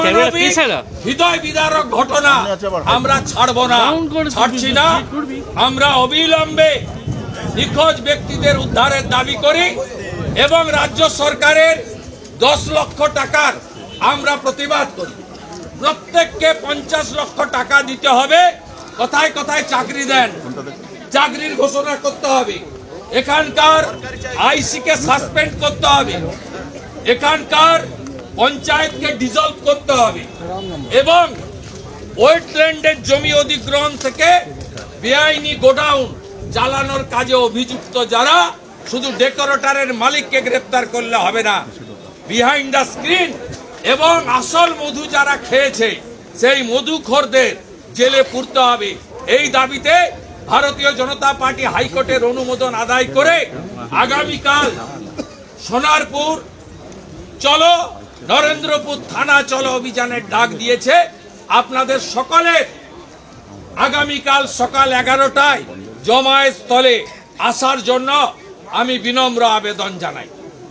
অমানবিক হৃদয় বিদারক ঘটনা আমরা ছাড়ব না, ছাড়ছি না। আমরা অবিলম্বে নিখোঁজ ব্যক্তিদের উদ্ধারের দাবি করি এবং রাজ্য সরকারের 10 লক্ষ টাকার আমরা প্রতিবাদ করি। প্রত্যেককে 50 লক্ষ টাকা দিতে হবে। কোথায় কোথায় চাকরি দেন, চাকরির ঘোষণা করতে হবে। এখানকার আইসিকে সাসপেন্ড করতে হবে, এখানকার পঞ্চায়েতকে ডিসলভ করতে হবে এবং ওয়েটল্যান্ডের জমি অধিগ্রহণ থেকে বেআইনি গোডাউন চালানোর কাজে অভিযুক্ত যারা, শুধু ডেকোরেটরের মালিককে গ্রেপ্তার করলে হবে না, বিহাইন্ড দ্য স্ক্রিন এবং আসল মধু যারা খেয়েছে সেই মধুখোরদের জেলে পুরতে হবে। এই দাবিতে ভারতীয় জনতা পার্টি হাইকোর্টের অনুমোদন আদায় করে আগামীকাল সোনারপুর চলো, নরেন্দ্রপুর থানা চলো অভিযানের ডাক দিয়েছে। আপনাদের সকলের আগামীকাল সকাল 11টায় জমায়েত স্থলে আসার জন্য আমি বিনম্র আবেদন জানাই।